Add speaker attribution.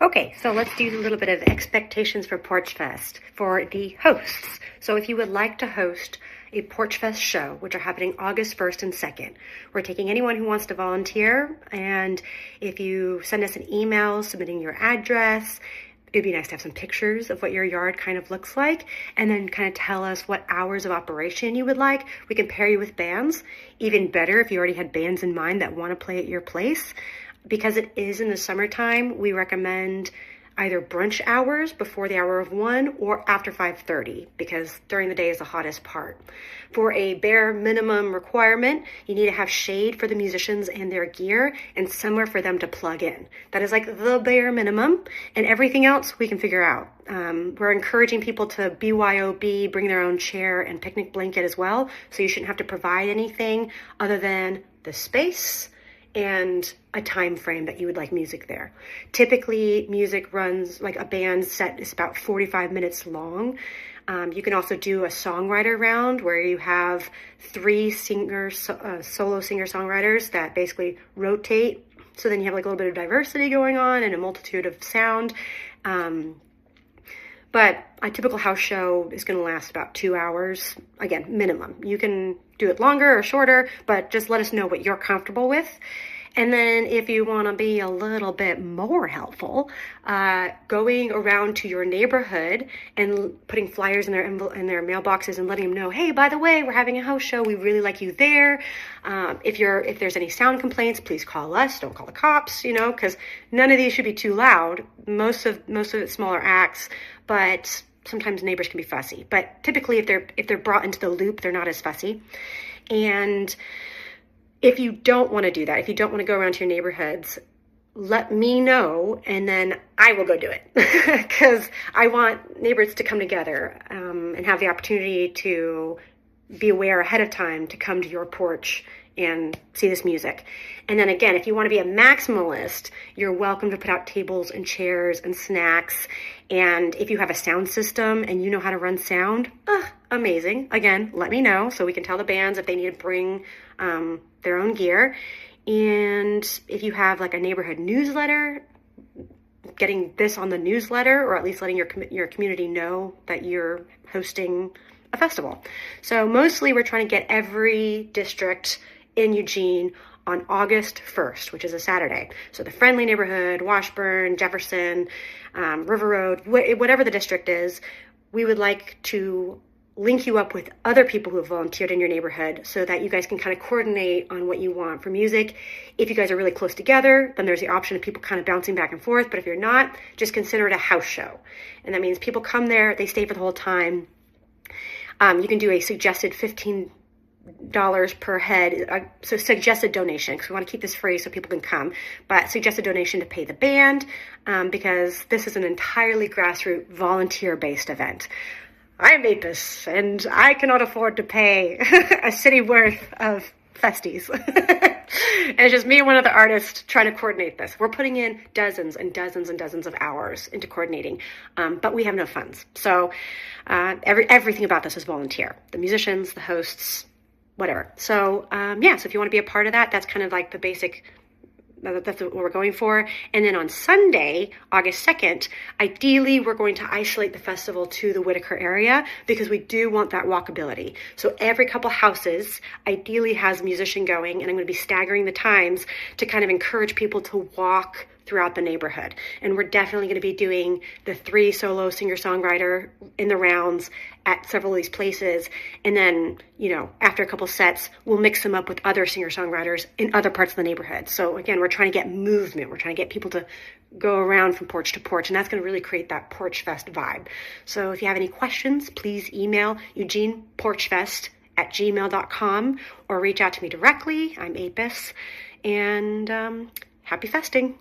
Speaker 1: Okay, so let's do a little bit of expectations for Porch Fest for the hosts. So if you would like to host a Porch Fest show, which are happening August 1st and 2nd, we're taking anyone who wants to volunteer. And if you send us an email submitting your address, it'd be nice to have some pictures of what your yard kind of looks like, and then kind of tell us what hours of operation you would like. We can pair you with bands. Even better if you already had bands in mind that want to play at your place. Because it is in the summertime, we recommend either brunch hours before the hour of 1 or after 5:30, because during the day is the hottest part. For a bare minimum requirement, you need to have shade for the musicians and their gear and somewhere for them to plug in. That is like the bare minimum, and everything else we can figure out. We're encouraging people to BYOB, bring their own chair and picnic blanket as well, so you shouldn't have to provide anything other than the space and a time frame that you would like music there. Typically, music runs, like a band set is about 45 minutes long. You can also do a songwriter round where you have 3 solo singer-songwriters that basically rotate. So then you have like a little bit of diversity going on and a multitude of sound. But a typical house show is going to last about 2 hours, again, minimum. You can do it longer or shorter, but just let us know what you're comfortable with. And then if you want to be a little bit more helpful, going around to your neighborhood and putting flyers in their mailboxes and letting them know, hey, by the way, we're having a house show. We really like you there. If there's any sound complaints, please call us. Don't call the cops, because none of these should be too loud. Most of it's smaller acts, but sometimes neighbors can be fussy. But typically, if they're brought into the loop, they're not as fussy. And if you don't want to do that, if you don't want to go around to your neighborhoods, let me know, and then I will go do it. Because I want neighbors to come together and have the opportunity to be aware ahead of time to come to your porch and see this music. And then again, if you want to be a maximalist, you're welcome to put out tables and chairs and snacks. And if you have a sound system and you know how to run sound, amazing. Again, let me know so we can tell the bands if they need to bring their own gear. And if you have like a neighborhood newsletter, getting this on the newsletter, or at least letting your community know that you're hosting a festival. So mostly we're trying to get every district in Eugene on August 1st, which is a Saturday. So the Friendly Neighborhood, Washburn, Jefferson, River Road, whatever the district is, we would like to link you up with other people who have volunteered in your neighborhood so that you guys can kind of coordinate on what you want for music. If you guys are really close together, then there's the option of people kind of bouncing back and forth. But if you're not, just consider it a house show. And that means people come there, they stay for the whole time. You can do a suggested $15 per head, so suggested donation, because we want to keep this free so people can come, but suggested donation to pay the band, because this is an entirely grassroots volunteer-based event. I'm Apis, and I cannot afford to pay a city worth of festies. And it's just me and one other artist trying to coordinate this. We're putting in dozens and dozens and dozens of hours into coordinating, but we have no funds. So everything about this is volunteer. The musicians, the hosts, whatever. So so if you want to be a part of that, that's kind of like the basic. That's what we're going for. And then on Sunday, August 2nd, ideally, we're going to isolate the festival to the Whitaker area because we do want that walkability. So every couple houses ideally has a musician going, and I'm going to be staggering the times to kind of encourage people to walk throughout the neighborhood. And we're definitely going to be doing the 3 solo singer-songwriter in the rounds at several of these places. And then, after a couple sets, we'll mix them up with other singer-songwriters in other parts of the neighborhood. So again, we're trying to get movement. We're trying to get people to go around from porch to porch, and that's going to really create that Porch Fest vibe. So if you have any questions, please email eugeneporchfest@gmail.com or reach out to me directly. I'm Apis, and happy festing.